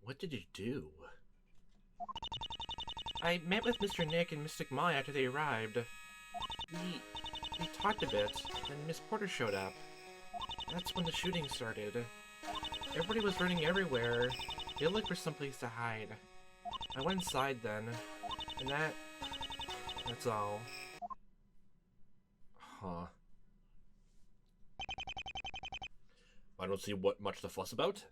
What did you do? I met with Mr. Nick and Mystic Maya after they arrived. We talked a bit, and Miss Porter showed up. That's when the shooting started. Everybody was running everywhere. They looked for someplace to hide. I went inside then, and that's all. Huh. I don't see what much to fuss about.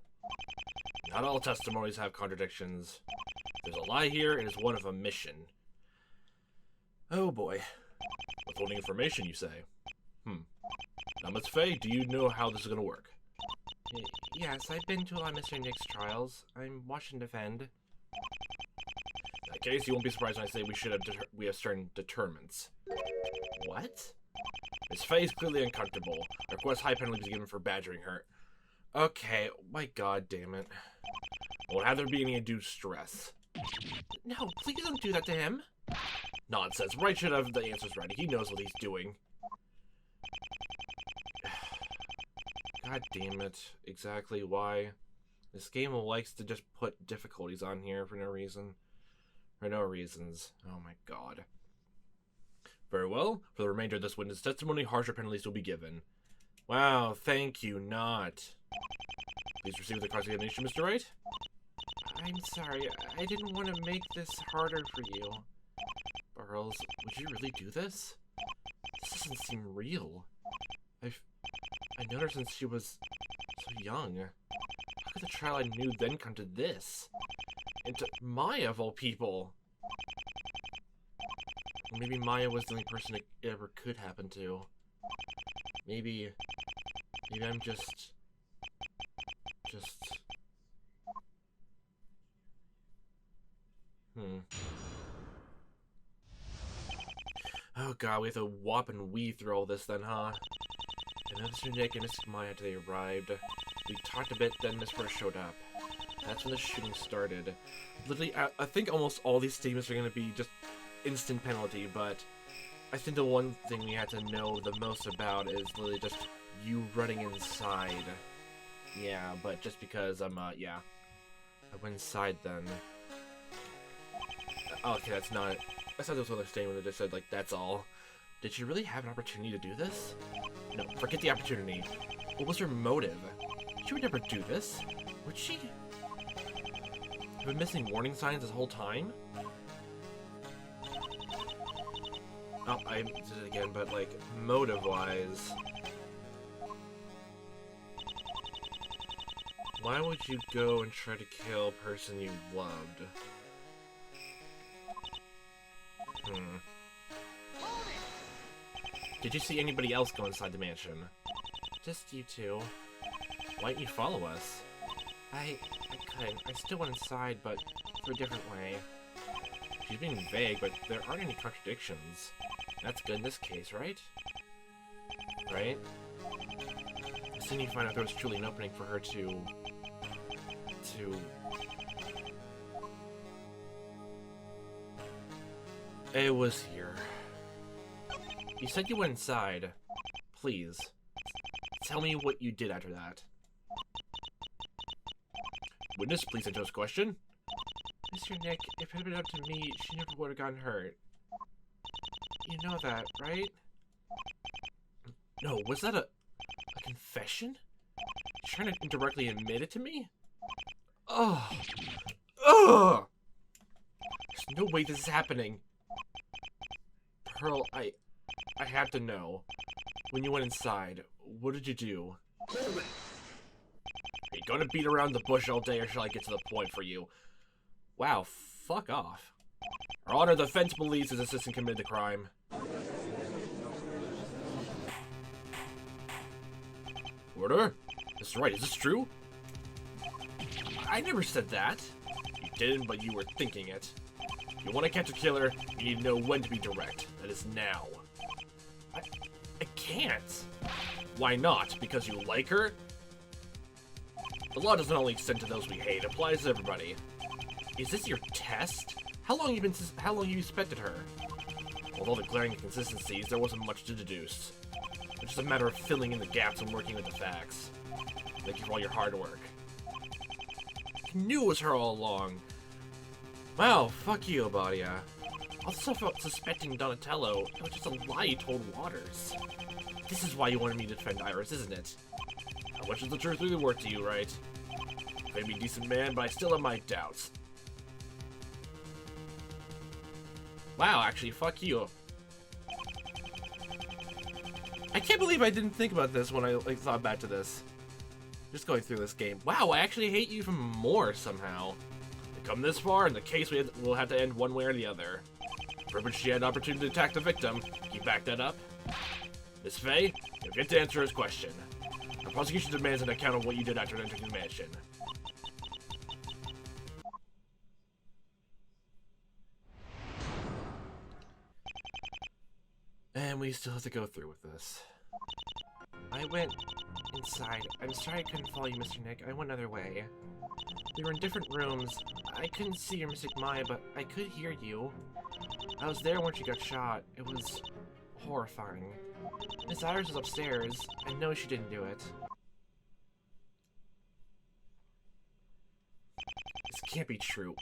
Not all testimonies have contradictions. There's a lie here, and it's one of omission. Oh boy. Withholding information, you say? Now, Miss Faye, do you know how this is gonna work? Yes, I've been to a lot of Mr. Nick's trials. I'm watching defend. In that case, you won't be surprised when I say we have certain determinants. What? Miss Faye is clearly uncomfortable. Request high penalties given for badgering her. Okay, my god damn it. I won't have there be any undue stress. No, please don't do that to him. Nonsense. Wright should have the answers ready. He knows what he's doing. God damn it. Exactly why. This game likes to just put difficulties on here for no reason. For no reasons. Oh my god. Very well. For the remainder of this witness testimony, harsher penalties will be given. Wow, thank you, not. Please receive the cross-examination, Mr. Wright. I'm sorry, I didn't want to make this harder for you. Burles, would you really do this? This doesn't seem real. I known her since she was so young. How could the trial I knew then come to this? And to Maya, of all people. Maybe Maya was the only person it ever could happen to. Maybe I'm just... Oh god, we have to whop and weave through all this then, huh? And Mr. Nick and Miss Maya after they arrived. We talked a bit, then Miss First showed up. That's when the shooting started. Literally, I think almost all these statements are going to be just instant penalty, but I think the one thing we had to know the most about is literally just you running inside. Yeah, but just because yeah. I went inside then. Oh, okay, that's not... I thought there was another statement that just said, like, that's all. Did she really have an opportunity to do this? No, forget the opportunity. What was her motive? She would never do this. Would she? Have been missing warning signs this whole time? Oh, I did it again, but, like, motive-wise... Why would you go and try to kill a person you loved? Did you see anybody else go inside the mansion? Just you two. Why didn't you follow us? I couldn't. I still went inside, but through a different way. She's being vague, but there aren't any contradictions. That's good in this case, right? Right? I still need to find out if there was truly an opening for her to... It was here. You said you went inside. Please. Tell me what you did after that. Witness, please answer this question. Mr. Nick, if it had been up to me, she never would have gotten hurt. You know that, right? No, was that a confession? You're trying to indirectly admit it to me? Ugh. Ugh! There's no way this is happening. Pearl, I have to know. When you went inside, what did you do? Are you gonna beat around the bush all day, or shall I get to the point for you? Wow, fuck off. Our Honor, the defense believes his assistant committed the crime. Order? Mr. Wright, is this true? I never said that. You didn't, but you were thinking it. If you want to catch a killer, you need to know when to be direct. That is now. I can't. Why not? Because you like her? The law doesn't only extend to those we hate. It applies to everybody. Is this your test? How long have you suspected her? Although the glaring inconsistencies, there wasn't much to deduce. It's just a matter of filling in the gaps and working with the facts. Thank you for all your hard work. I knew it was her all along. Wow, fuck you, Abadia. All the stuff about suspecting Donatello, it was just a lie you told Waters. This is why you wanted me to defend Iris, isn't it? How much does the truth really work to you, Wright? I may be a decent man, but I still have my doubts. Wow, actually, fuck you. I can't believe I didn't think about this when I thought back to this. Just going through this game. Wow, I actually hate you even more somehow. We come this far, and the case will have to end one way or the other. For which she had an opportunity to attack the victim. Can you back that up? Miss Faye, you'll get to answer his question. The prosecution demands an account of what you did after entering the mansion. And we still have to go through with this. I went inside. I'm sorry I couldn't follow you, Mr. Nick. I went another way. We were in different rooms. I couldn't see your Mystic Maya, but I could hear you. I was there when she got shot. It was horrifying. Miss Iris was upstairs. I know she didn't do it. This can't be true.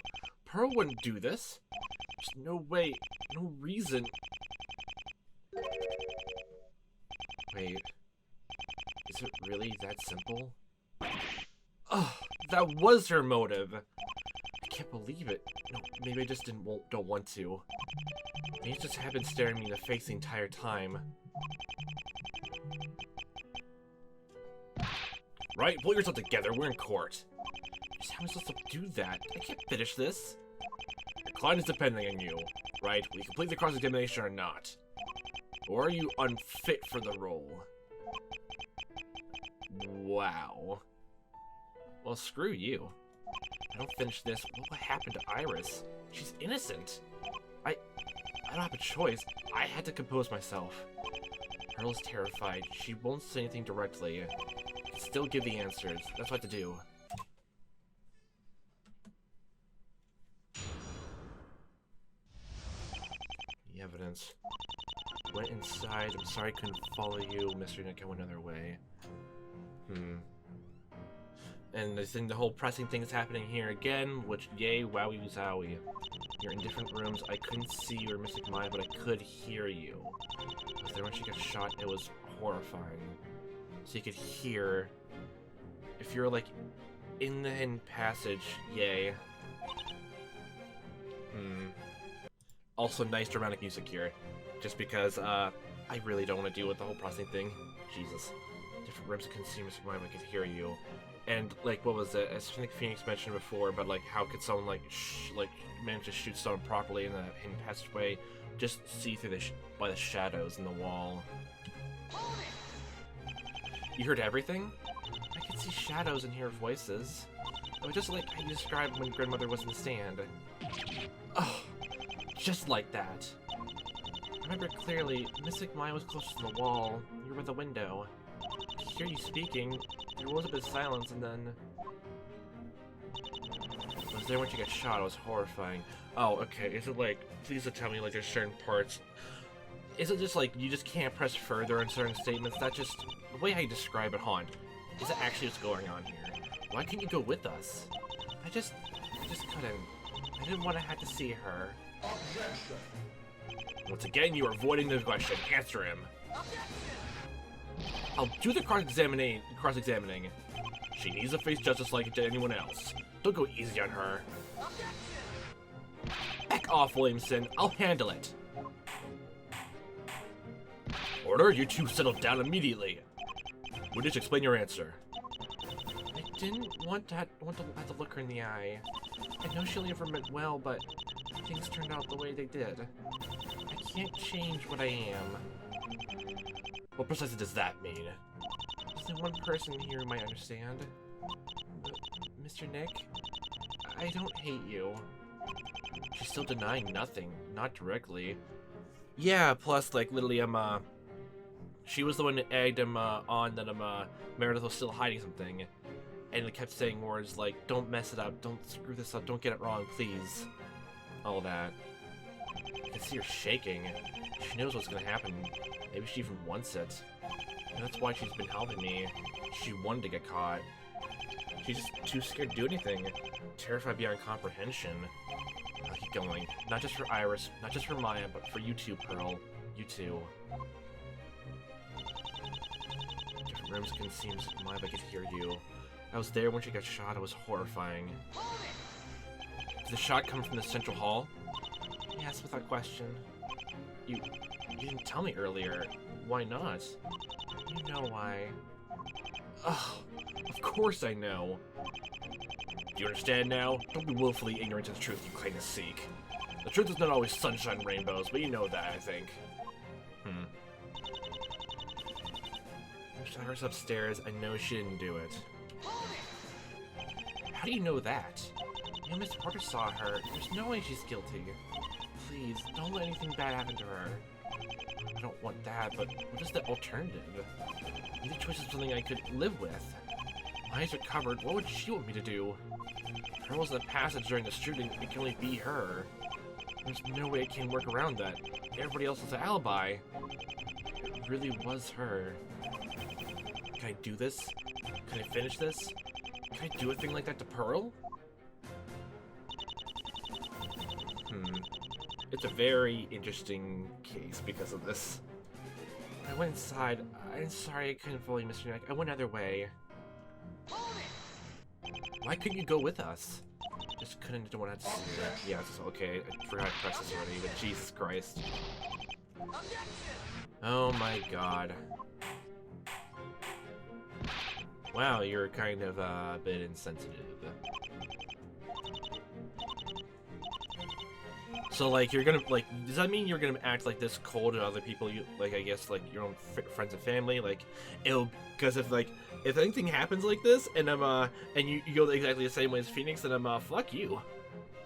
Pearl wouldn't do this. There's no way, no reason. Wait. Is it really that simple? Ugh, that was her motive. I can't believe it. No, maybe I just don't want to. Maybe it just had been staring me in the face the entire time. Right, pull yourself together. We're in court. Just how am I supposed to do that? I can't finish this. Your client is depending on you. Right? Will you complete the cross-examination or not? Or are you unfit for the role? Wow. Well, screw you. I don't finish this. What will happen to Iris? She's innocent. I don't have a choice. I had to compose myself. Pearl is terrified. She won't say anything directly. I can still give the answers. That's what I have to do. The evidence. Went inside. I'm sorry I couldn't follow you. Mr. Nick, I went another way. And I think the whole pressing thing is happening here again, which, yay, wowie zowie. You're in different rooms. I couldn't see you or Mystic Maya, but I could hear you. Because then when she got shot, it was horrifying. So you could hear. If you're, like, in the hidden passage, yay. Also, nice dramatic music here. Just because, I really don't want to deal with the whole pressing thing. Jesus. Different rooms I couldn't see Mystic Maya, but I could hear you. And, like, what was it? I think Phoenix mentioned before, but, like, how could someone, like, manage to shoot someone properly in the hidden passageway? Just see through by the shadows in the wall. You heard everything? I could see shadows and hear voices. It was just like how you described when grandmother was in the stand. Oh, just like that. I remember clearly, Mystic Maya was close to the wall. You were by the window. I could hear you speaking. There was a bit of silence, and then... I was there when she got shot. It was horrifying. Oh, okay. Is it like... Please tell me, like, there's certain parts... Is it just like, you just can't press further in certain statements? That just... The way I describe it, haunt. Is it actually what's going on here? Why can't you go with us? I just couldn't. I didn't want to have to see her. Objection. Once again, you are avoiding the question. Answer him. Objection. I'll do the cross-examining. She needs to face justice like it did anyone else. Don't go easy on her. Objection. Back off, Williamson. I'll handle it. Order, you two settle down immediately. Would you just explain your answer? I didn't want to have to look her in the eye. I know she never meant well, but things turned out the way they did. I can't change what I am. What precisely does that mean? There's only one person here who might understand. Mr. Nick, I don't hate you. She's still denying nothing, not directly. Yeah, plus, like, literally, she was the one that egged him on that Meredith was still hiding something. And it kept saying words like, don't mess it up, don't screw this up, don't get it wrong, please. All that. I can see her shaking. She knows what's gonna happen. Maybe she even wants it. And that's why she's been helping me. She wanted to get caught. She's just too scared to do anything. Terrified beyond comprehension. I'll keep going. Not just for Iris, not just for Maya, but for you too, Pearl. You too. Different rooms can seem Maya, but I could hear you. I was there when she got shot. It was horrifying. Did the shot come from the central hall? Yes, without question. You didn't tell me earlier. Why not? You know why. Ugh, of course I know. Do you understand now? Don't be willfully ignorant to the truth you claim to seek. The truth is not always sunshine and rainbows, but you know that, I think. Shot her upstairs. I know she didn't do it. How do you know that? You know, Mr. Porter saw her. There's no way she's guilty. Please, don't let anything bad happen to her. I don't want that, but what is the alternative? Either choice is something I could live with. My eyes are covered. What would she want me to do? Her was in the passage during the shooting. It can only be her. There's no way I can work around that. Everybody else has an alibi. It really was her. Can I do this? Can I finish this? Can I do a thing like that to Pearl? It's a very interesting case because of this. I went inside. I'm sorry I couldn't fully miss your neck. I went other way. Why couldn't you go with us? Just couldn't want to see that. Yeah, it's okay. I forgot to press this already, but Jesus Christ. Oh my god. Wow, you're kind of a bit insensitive. So, like, you're gonna, like, does that mean you're gonna act like this cold to other people, you, like, I guess, like, your own friends and family? Like, it'll, because if, like, if anything happens like this, and and you go exactly the same way as Phoenix, then fuck you.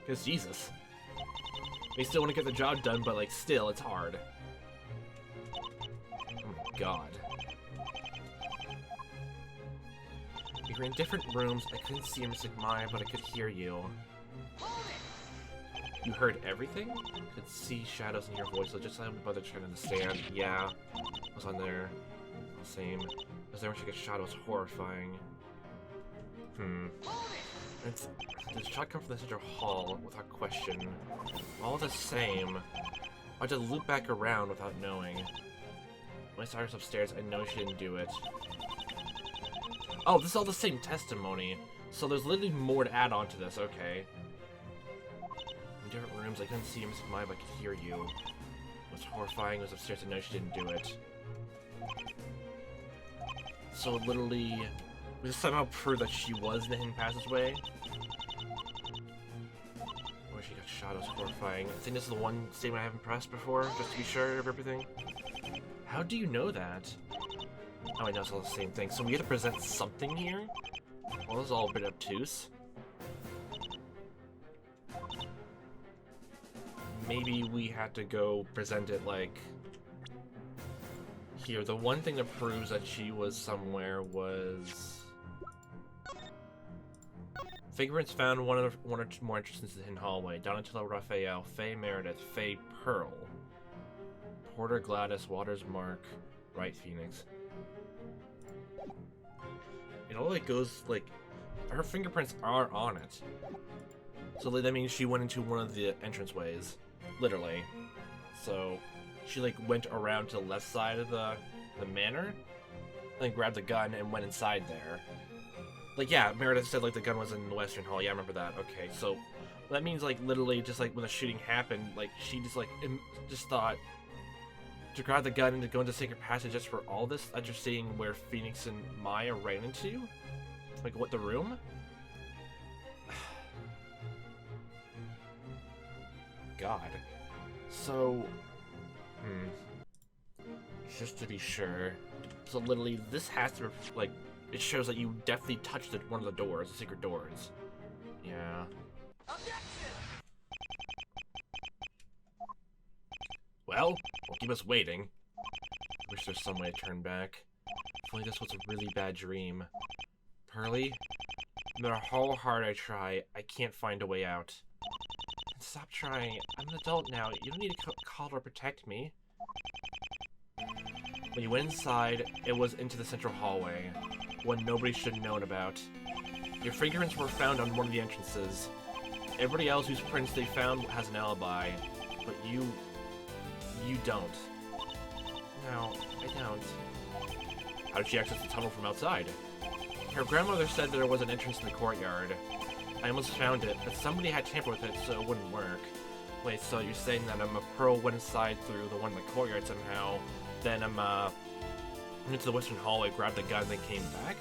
Because, Jesus. They still want to get the job done, but, like, still, it's hard. Oh my god. We were in different rooms. I couldn't see Mr. Maya, but I could hear you. You heard everything? Could see shadows in your voice, so just let me bother trying to understand. Yeah, I was on there. Same. I was there when she got shot. It was horrifying. Did the shot come from the central hall? Without question. All the same. I had to loop back around without knowing. When I saw her upstairs, I know she didn't do it. Oh, this is all the same testimony. So there's literally more to add on to this. Okay. Different rooms, I couldn't see Mrs. Maya, but I could hear you. It was horrifying. It was upstairs, I know she didn't do it. So literally, we just somehow prove that she was in the hidden passageway. Where she got shot, it was horrifying. I think this is the one statement I haven't pressed before, just to be sure of everything. How do you know that? Oh, I know it's all the same thing. So we have to present something here? Well, this is all a bit obtuse. Maybe we had to go present it like here. The one thing that proves that she was somewhere was fingerprints found one or two more entrances to the hidden hallway. Donatello, Raphael, Faye Meredith, Faye Pearl, Porter, Gladys, Waters, Mark, Wright, Phoenix. It all like goes like her fingerprints are on it. So that means she went into one of the entranceways. Literally. So she like went around to the left side of the manor, then grabbed the gun and went inside there. Like, yeah, Meredith said like the gun was in the Western Hall. Yeah, I remember that. Okay, so that means like literally just like when the shooting happened, like she just like just thought to grab the gun and to go into Sacred Passage just for all this after seeing where Phoenix and Maya ran into? Like, what, the room? God. So, just to be sure. So literally, this has to, like, it shows that you definitely touched one of the doors, the secret doors. Yeah. Well, won't keep us waiting. Wish there's some way to turn back. If only this was a really bad dream. Pearly, no matter how hard I try, I can't find a way out. Stop trying. I'm an adult now. You don't need to call or protect me. When you went inside, it was into the central hallway. One nobody should have known about. Your fingerprints were found on one of the entrances. Everybody else whose prints they found has an alibi, but you don't. No, I don't. How did she access the tunnel from outside? Her grandmother said that there was an entrance in the courtyard. I almost found it, but somebody had tampered with it so it wouldn't work. Wait, so you're saying that Pearl went inside through the one in the courtyard somehow, then went into the western hallway, grabbed the gun, then came back?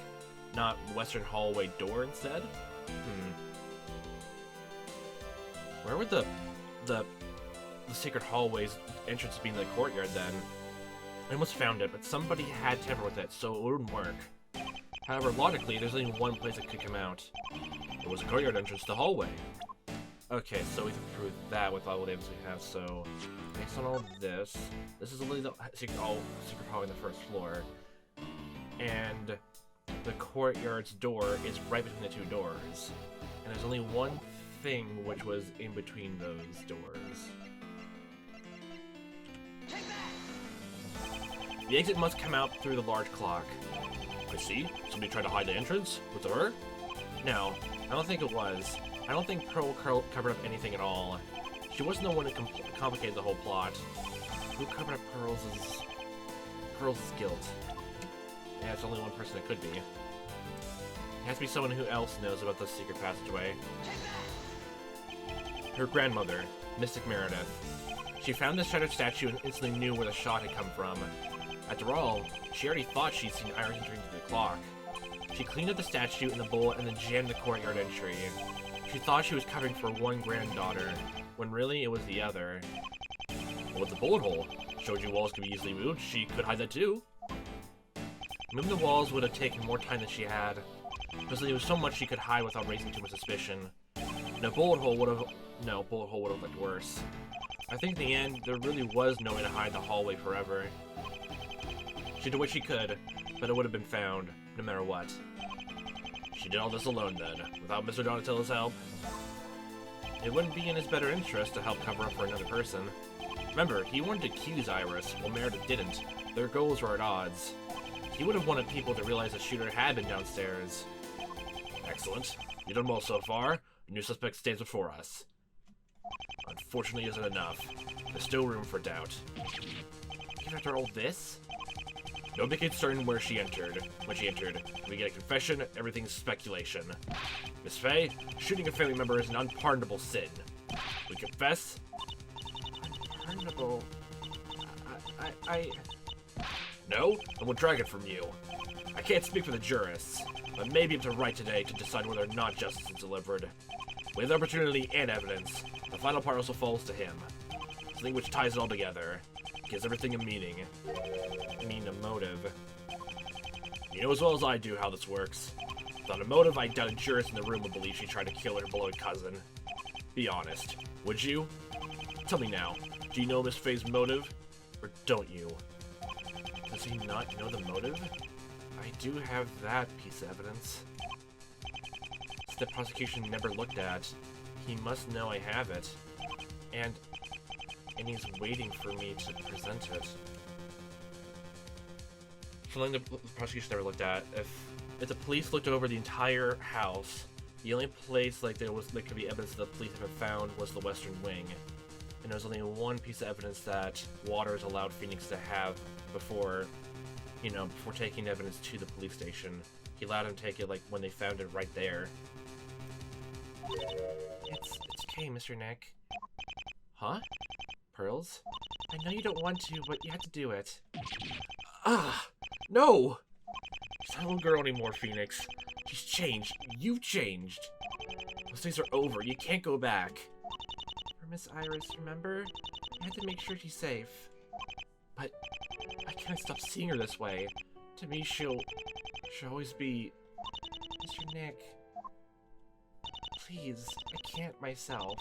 Not the western hallway door instead? Where would the secret hallway's entrance be in the courtyard then? I almost found it, but somebody had tampered with it, so it wouldn't work. However, logically, there's only one place it could come out. It was a courtyard entrance to the hallway. Okay, so we can prove that with all the evidence we have, so based on all this is only the secret hallway on the first floor. And the courtyard's door is right between the two doors. And there's only one thing which was in between those doors. The exit must come out through the large clock. I see. Somebody tried to hide the entrance? Was it her? No, I don't think it was. I don't think Pearl covered up anything at all. She wasn't the one who complicated the whole plot. Who covered up Pearl's guilt? Yeah, it's only one person it could be. It has to be someone who else knows about the secret passageway. Her grandmother, Mystic Meredith. She found the shattered statue and instantly knew where the shot had come from. After all, she already thought she'd seen Iris entering through the clock. She cleaned up the statue in the bowl and then jammed the courtyard entry. She thought she was covering for one granddaughter, when really it was the other. Well, with the bullet hole, showed you walls could be easily moved, she could hide that too. Moving the walls would have taken more time than she had, because there was so much she could hide without raising too much suspicion. No, bullet hole would have looked worse. I think in the end, there really was no way to hide the hallway forever. She did what she could, but it would have been found, no matter what. She did all this alone then, without Mr. Donatello's help. It wouldn't be in his better interest to help cover up for another person. Remember, he wanted to accuse Iris, while Meredith didn't. Their goals were at odds. He would have wanted people to realize the shooter had been downstairs. Excellent. You've done well so far. A new suspect stands before us. Unfortunately, isn't enough. There's still room for doubt. Even after all this? Nobody can certain where she entered. When she entered, we get a confession, everything's speculation. Miss Faye, shooting a family member is an unpardonable sin. We confess? Unpardonable? No? And we'll drag it from you. I can't speak for the jurists, but maybe it's a right today to decide whether or not justice is delivered. With opportunity and evidence, the final part also falls to him. Something which ties it all together. Gives everything a meaning. A motive. You know as well as I do how this works. Without a motive, I doubt a jurist in the room would believe she tried to kill her beloved cousin. Be honest, would you? Tell me now, do you know Miss Faye's motive, or don't you? Does he not know the motive? I do have that piece of evidence. It's the prosecution never looked at. He must know I have it. And he's waiting for me to present it. Something the prosecution never looked at. If the police looked over the entire house, the only place there could be evidence that the police haven't found was the western wing. And there was only one piece of evidence that Waters allowed Phoenix to have before taking evidence to the police station. He allowed him to take it when they found it right there. It's okay, Mr. Nick. Huh? Pearls? I know you don't want to, but you have to do it. Ah! No! She's not a little girl anymore, Phoenix. She's changed. You've changed. Those days are over. You can't go back. For Miss Iris, remember? I had to make sure she's safe. But I can't stop seeing her this way. To me, she'll always be... Mr. Nick. Please, I can't myself.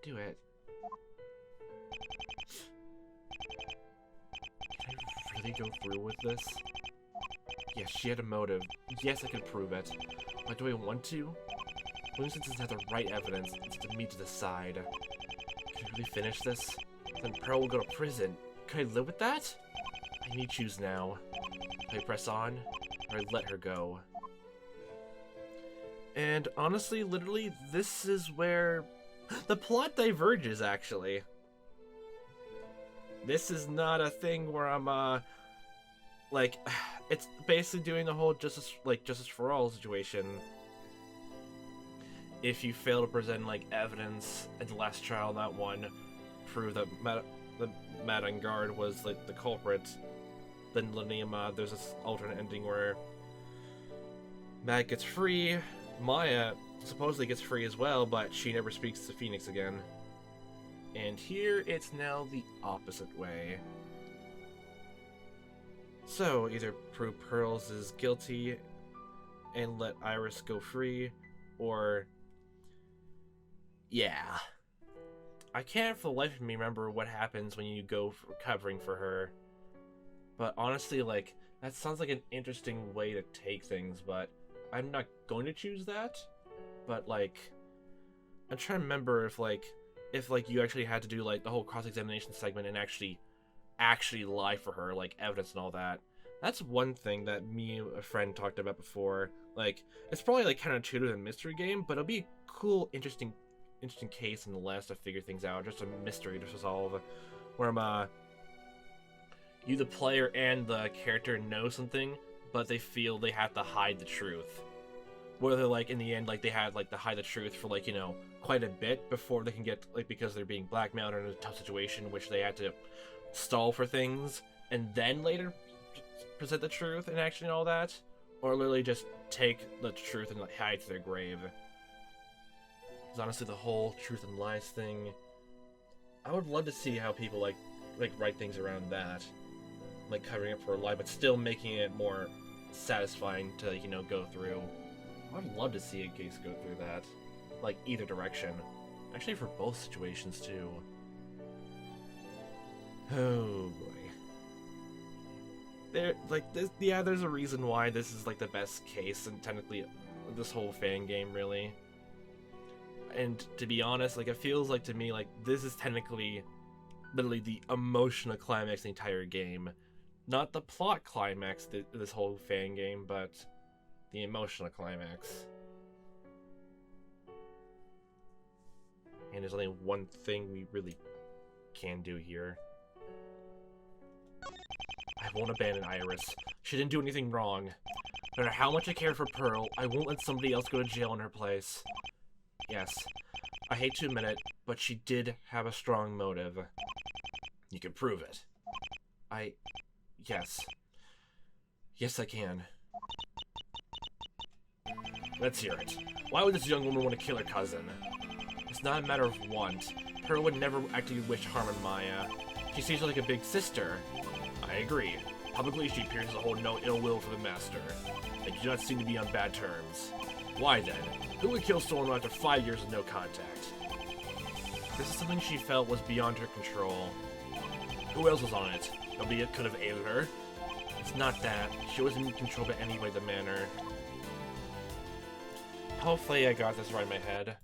Do it. Can I really go through with this? Yes, she had a motive. Yes, I can prove it. But do I want to? Williamson doesn't have the right evidence. It's to me to decide. Can I really finish this? Then Pearl will go to prison. Can I live with that? I need to choose now. Do I press on, or I let her go? And honestly, literally, this is where the plot diverges, actually. This is not a thing where I'm, like, it's basically doing the whole justice for all situation. If you fail to present, like, evidence at the last trial, that one, prove that the Madame Guard was, like, the culprit, then there's this alternate ending where Matt gets free, Maya supposedly gets free as well, but she never speaks to Phoenix again. And here, it's now the opposite way. So, either prove Pearls is guilty and let Iris go free, or... yeah. I can't for the life of me remember what happens when you go for covering for her. But honestly, like, that sounds like an interesting way to take things, but I'm not going to choose that. But, like, I'm trying to remember if you actually had to do, like, the whole cross-examination segment and actually lie for her, like, evidence and all that. That's one thing that me and a friend talked about before. Like, it's probably, like, kind of treated as a mystery game, but it'll be a cool, interesting case nonetheless to figure things out. Just a mystery to resolve. Where, you, the player, and the character know something, but they feel they have to hide the truth. Whether, like, in the end, like, they had, like, to hide the truth for, like, you know, quite a bit before they can get, like, because they're being blackmailed or in a tough situation, which they had to stall for things, and then later present the truth and actually all that, or literally just take the truth and, like, hide to their grave. Because honestly, the whole truth and lies thing, I would love to see how people, like write things around that. Like, covering it for a lie, but still making it more satisfying to, you know, go through. I would love to see a case go through that. Like, either direction. Actually, for both situations, too. Oh, boy. There's a reason why this is, like, the best case, and technically, this whole fan game, really. And, to be honest, like, it feels like, to me, like, this is technically, literally, the emotional climax of the entire game. Not the plot climax of this whole fan game, but the emotional climax. And there's only one thing we really can do here. I won't abandon Iris. She didn't do anything wrong. No matter how much I care for Pearl, I won't let somebody else go to jail in her place. Yes, I hate to admit it, but she did have a strong motive. You can prove it. Yes. Yes, I can. Let's hear it. Why would this young woman want to kill her cousin? It's not a matter of want. Pearl would never actually wish harm on Maya. She seems like a big sister. I agree. Publicly, she appears to hold no ill will for the Master. They do not seem to be on bad terms. Why then? Who would kill someone after 5 years of no contact? This is something she felt was beyond her control. Who else was on it? Nobody could have aided her. It's not that. She wasn't controlled by anybody in the manor. Hopefully I got this right in my head.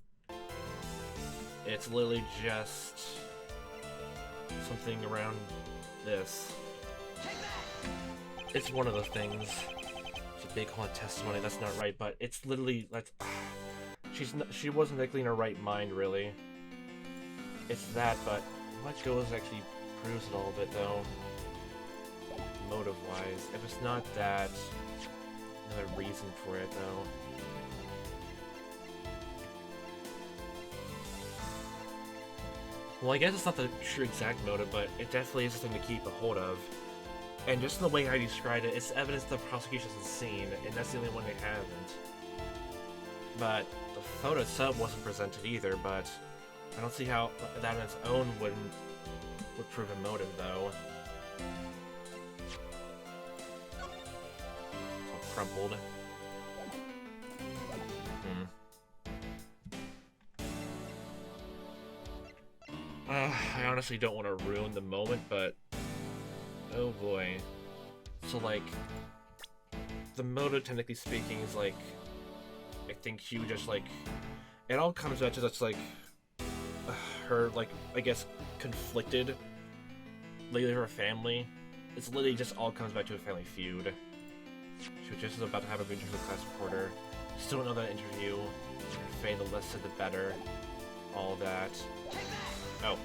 It's literally just something around this. It's one of the things. It's a big haunted testimony. That's not right, but it's literally she wasn't exactly in her right mind, really. It's that, but much goes actually proves it all of it, though. Motive-wise, if it's not that, another reason for it, though. Well, I guess it's not the true exact motive, but it definitely is something to keep a hold of. And just in the way I described it, it's evidence the prosecution hasn't seen, and that's the only one they haven't. But the photo itself wasn't presented either, but I don't see how that on its own would prove a motive, though. It's all crumpled. I honestly don't want to ruin the moment, but oh boy. So, like, the motive, technically speaking, is like, I think she would just, like, it all comes back to just, like, her, like, I guess, conflicted, lately her family. It's literally just all comes back to a family feud. She was just about to have a interest with class reporter. Still don't know that interview. Faye, the less said the better. All that. Oh.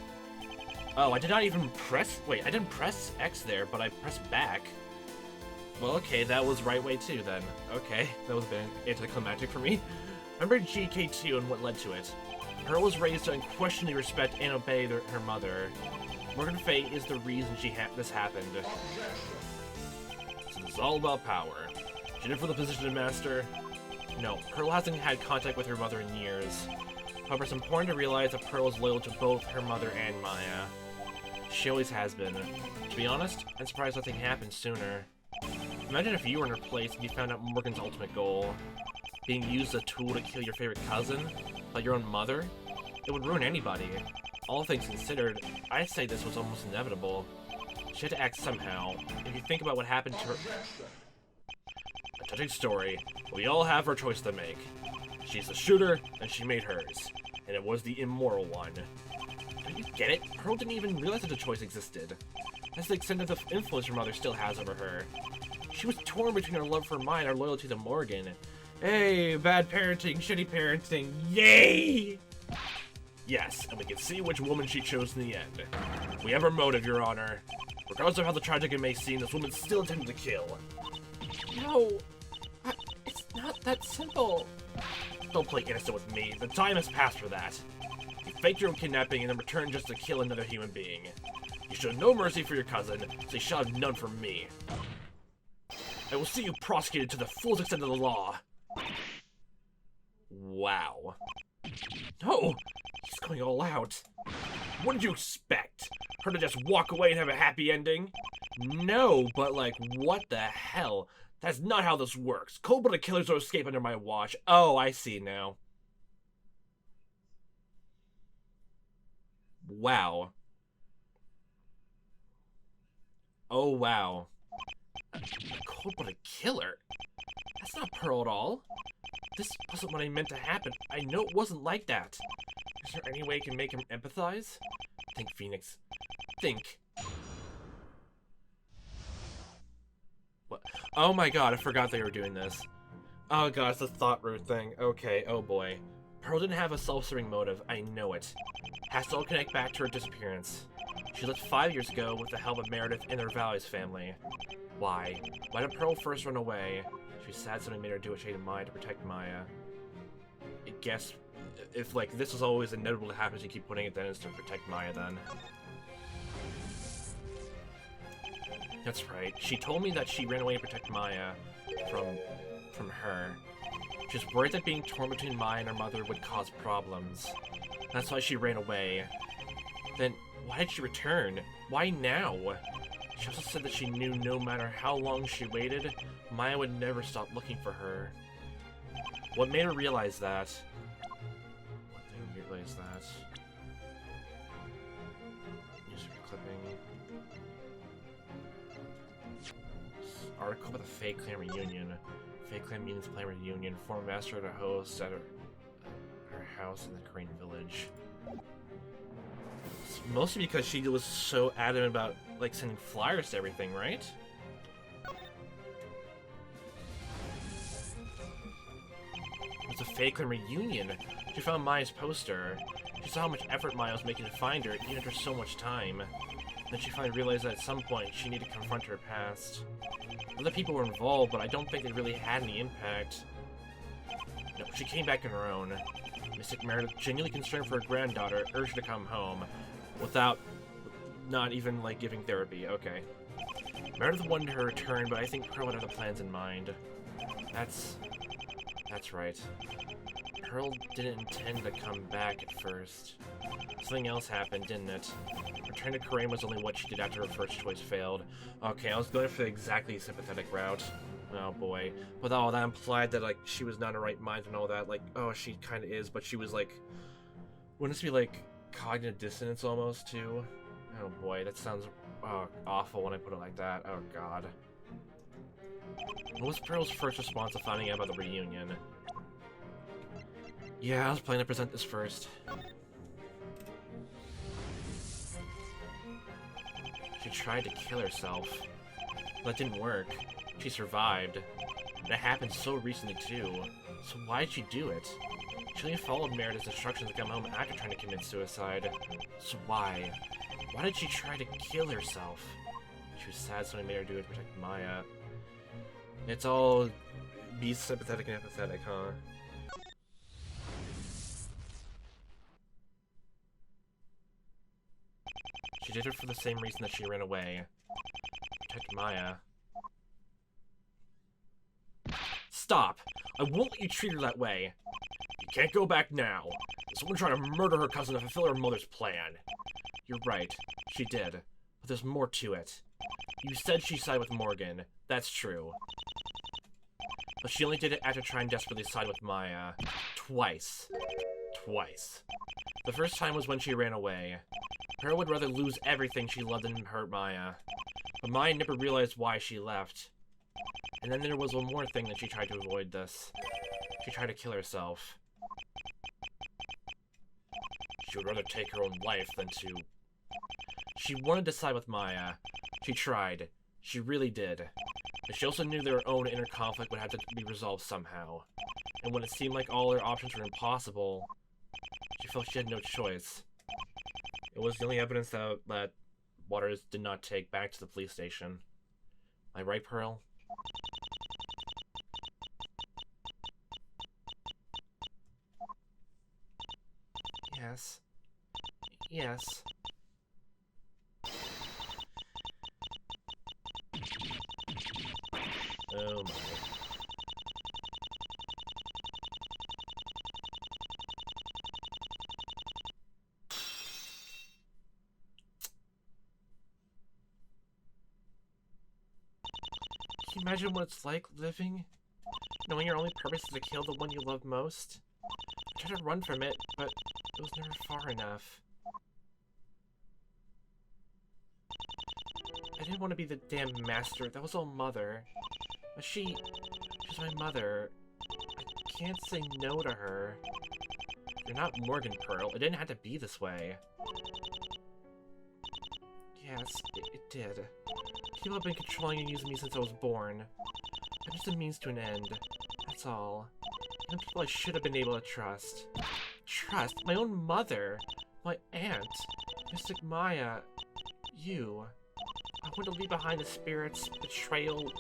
Oh, I did not even press... Wait, I didn't press X there, but I pressed back. Well, okay, that was right way too, then. Okay, that was a bit anticlimactic for me. Remember GK2 and what led to it. Pearl was raised to unquestionably respect and obey her mother. Morgan Faye is the reason this happened. So this is all about power. She did for the position of master. No, Pearl hasn't had contact with her mother in years. However, it's important to realize that Pearl is loyal to both her mother and Maya. She always has been. To be honest, I'm surprised nothing happened sooner. Imagine if you were in her place and you found out Morgan's ultimate goal. Being used as a tool to kill your favorite cousin, like your own mother? It would ruin anybody. All things considered, I'd say this was almost inevitable. She had to act somehow. If you think about what happened to her... A touching story, but we all have our choice to make. She's the shooter, and she made hers. And it was the immoral one. Don't you get it? Pearl didn't even realize that the choice existed. That's the extent of the influence her mother still has over her. She was torn between her love for Maya and her loyalty to Morgan. Hey, bad parenting, shitty parenting, yay! Yes, and we can see which woman she chose in the end. We have her motive, Your Honor. Regardless of how the tragic it may seem, this woman still intended to kill. No, it's not that simple. Don't play innocent with me. The time has passed for that. You faked your own kidnapping and then returned just to kill another human being. You showed no mercy for your cousin, so you shall have none from me. I will see you prosecuted to the fullest extent of the law. Wow. No! He's going all out. What did you expect? Her to just walk away and have a happy ending? No, but like, what the hell? That's not how this works. Cold-blooded killers don't escape under my watch. Oh, I see now. Wow. Oh, wow. A cold-blooded killer? That's not Pearl at all. This wasn't what I meant to happen. I know it wasn't like that. Is there any way I can make him empathize? Think, Phoenix. Think. What? Oh my god, I forgot they were doing this. Oh god, it's the thought root thing. Okay, oh boy. Pearl didn't have a self-serving motive, I know it. Has to all connect back to her disappearance. She left 5 years ago with the help of Meredith and their Valley's family. Why? Why did Pearl first run away? She was sad somebody made her do what she hated Maya to protect Maya. I guess if like this was always inevitable to happen, she keep putting it then is to protect Maya then. That's right. She told me that she ran away to protect Maya from her. She was worried that being torn between Maya and her mother would cause problems. That's why she ran away. Then why did she return? Why now? She also said that she knew no matter how long she waited, Maya would never stop looking for her. What made her realize that? Newspaper clipping. Article about the Faye Clan reunion. Faye Clan meetings plan reunion. Former master to host at her house in the Korean village. It's mostly because she was so adamant about like sending flyers to everything, right? It's a Faye Clan reunion. She found Maya's poster. She saw how much effort Maya was making to find her, even after so much time. Then she finally realized that at some point she needed to confront her past. Other people were involved, but I don't think they really had any impact. No, she came back on her own. Mystic Meredith, genuinely concerned for her granddaughter, urged her to come home. Without not even, like, giving therapy. Okay. Meredith wanted her return, but I think Pearl had other plans in mind. That's right. Pearl didn't intend to come back at first. Something else happened, didn't it? Return to Korean was only what she did after her first choice failed. Okay, I was going for the exactly sympathetic route. Oh boy. But all that implied that, like, she was not in her right mind and all that. Like, oh, she kind of is, but she was, like... Wouldn't this be, like, cognitive dissonance almost, too? Oh boy, that sounds awful when I put it like that. Oh god. What was Pearl's first response to finding out about the reunion? Yeah, I was planning to present this first. She tried to kill herself, but it didn't work. She survived. And it happened so recently, too. So why'd she do it? She only followed Meredith's instructions to come home after trying to commit suicide. So why? Why did she try to kill herself? She was sad someone made her do it to protect Maya. It's all be sympathetic and empathetic, huh? She did it for the same reason that she ran away. Protect Maya. Stop! I won't let you treat her that way! You can't go back now! There's someone trying to murder her cousin to fulfill her mother's plan. You're right, she did. But there's more to it. You said she sided with Morgan. That's true. But she only did it after trying desperately to side with Maya. Twice. Twice. The first time was when she ran away. Pearl would rather lose everything she loved than hurt Maya. But Maya never realized why she left. And then there was one more thing that she tried to avoid this. She tried to kill herself. She would rather take her own life than to... She wanted to side with Maya. She tried. She really did. But she also knew their own inner conflict would have to be resolved somehow. And when it seemed like all her options were impossible, she felt she had no choice. It was the only evidence that Waters did not take back to the police station. Am I right, Pearl? Yes. Yes. Oh my. Can you imagine what it's like living? Knowing your only purpose is to kill the one you love most? I tried to run from it, but it was never far enough. I didn't want to be the damn master. That was all Mother. But she's my mother. I can't say no to her. You're not Morgan, Pearl. It didn't have to be this way. Yes, it did. People have been controlling and using me since I was born. I'm just a means to an end. That's all. Even people I should have been able to trust. Trust? My own mother! My aunt! Mystic Maya! You. I want to leave behind the spirits, betrayal,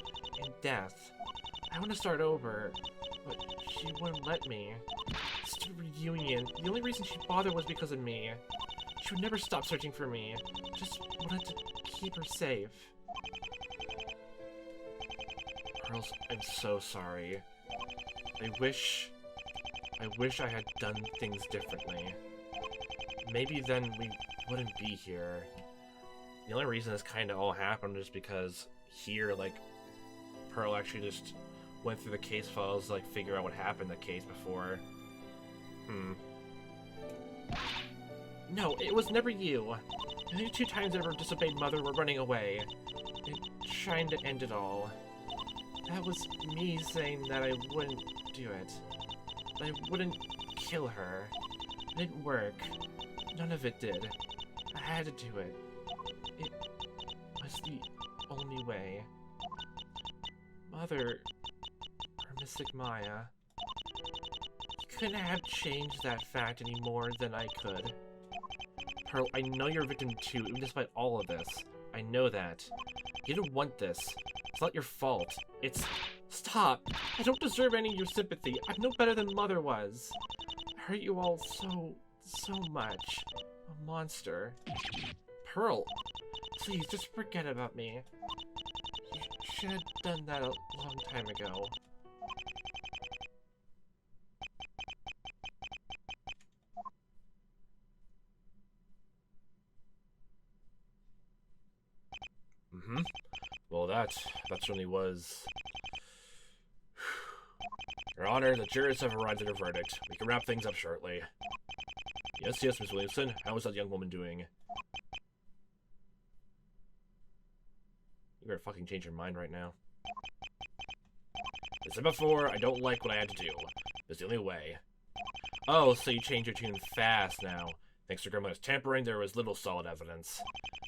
and death. I want to start over, but she wouldn't let me. Stupid reunion. The only reason she bothered was because of me. She would never stop searching for me. Just wanted to keep her safe. Pearls, I'm so sorry. I wish I had done things differently. Maybe then we wouldn't be here. The only reason this kind of all happened is because here, like, Pearl actually just went through the case files to, like, figure out what happened in the case before. No, it was never you. The only 2 times I ever disobeyed Mother were running away. And trying to end it all. That was me saying that I wouldn't do it. I wouldn't kill her. It didn't work. None of it did. I had to do it. It was the only way. Mother, or Mystic Maya, you couldn't have changed that fact any more than I could. Pearl, I know you're a victim too, even despite all of this. I know that. You didn't want this. It's not your fault. It's... Stop! I don't deserve any of your sympathy. I'm no better than Mother was. I hurt you all so much. A monster. Pearl, please, just forget about me. You should have done that a long time ago. Well, that certainly was... Your Honor, the jurors have arrived at a verdict. We can wrap things up shortly. Yes, Miss Williamson. How is that young woman doing? You better fucking change your mind right now. As I said before, I don't like what I had to do. It's the only way. Oh, so you changed your tune fast now. Thanks to Grandma's tampering, there was little solid evidence.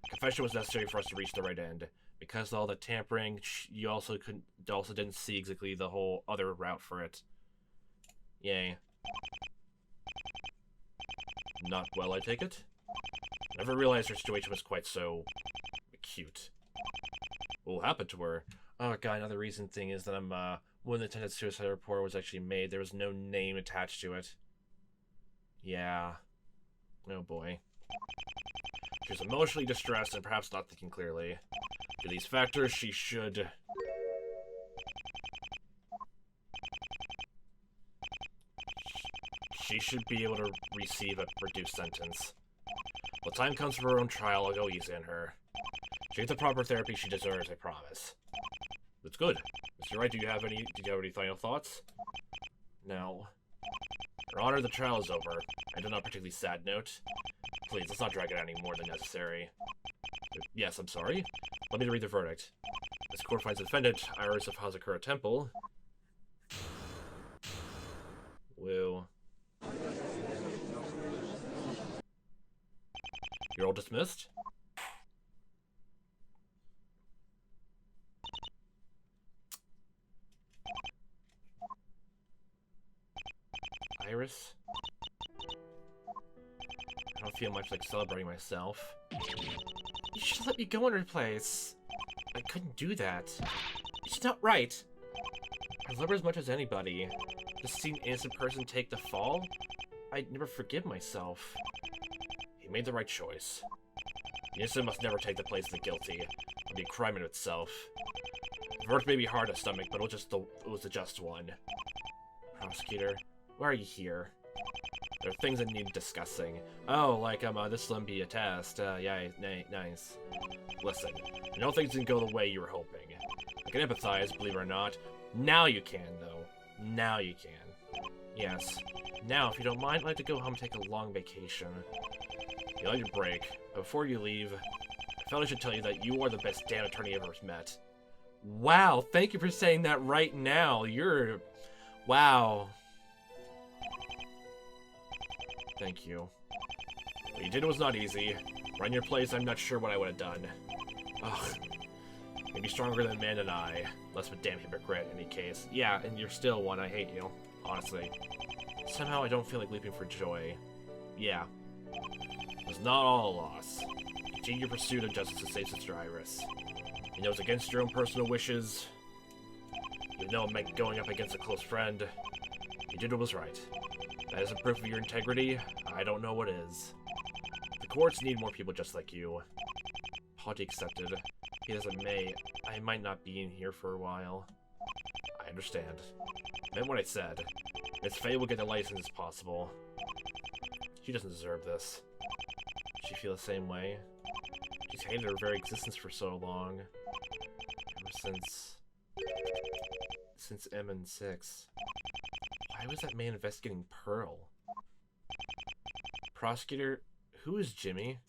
Confession was necessary for us to reach the right end. Because of all the tampering, you also didn't see exactly the whole other route for it. Yay. Not well, I take it? Never realized her situation was quite so... acute. What will happen to her? Oh god, another recent thing is that when the attempted suicide report was actually made, there was no name attached to it. Yeah. Oh boy. She was emotionally distressed and perhaps not thinking clearly. Due to these factors, she should... She should be able to receive a reduced sentence. When time comes for her own trial, I'll go easy on her. She gets the proper therapy she deserves, I promise. That's good. Mr. Wright, did you have any final thoughts? No. Your Honor, the trial is over. And on a particularly sad note. Please, let's not drag it out any more than necessary. Yes, I'm sorry. Let me read the verdict. This court finds the defendant, Iris of Hazakura Temple. Woo. You're all dismissed? Iris? I don't feel much like celebrating myself. You should let me go in her place. I couldn't do that. It's not right. I love her as much as anybody. To see an innocent person take the fall? I'd never forgive myself. He made the right choice. The innocent must never take the place of the guilty. It would be a crime in itself. The verdict may be hard to stomach, but it was a just one. Prosecutor, why are you here? There are things that need discussing. Oh, like, this will be a test. Yeah, nice. Listen, I know things didn't go the way you were hoping. I can empathize, believe it or not. Now you can, though. Now you can. Yes. Now, if you don't mind, I'd like to go home and take a long vacation. You'll have your break, but before you leave, I felt I should tell you that you are the best damn attorney I've ever met. Wow, thank you for saying that right now. You're... Wow. Thank you. What you did was not easy. Run your place, I'm not sure what I would have done. Ugh. Maybe stronger than man and I. Less of a damn hypocrite in any case. Yeah, and you're still one. I hate you. Honestly. Somehow I don't feel like leaping for joy. Yeah. It was not all a loss. Continue your pursuit of justice to save Sister Iris. You know it's against your own personal wishes. You know it meant going up against a close friend. You did what was right. That isn't proof of your integrity. I don't know what is. The courts need more people just like you. Apology accepted. Be as it may, I might not be in here for a while. I understand. I meant what I said. Miss Faye will get the license as possible. She doesn't deserve this. Does she feel the same way? She's hated her very existence for so long. Ever since MN6. Why was that man investigating Pearl? Prosecutor, who is Jimmy?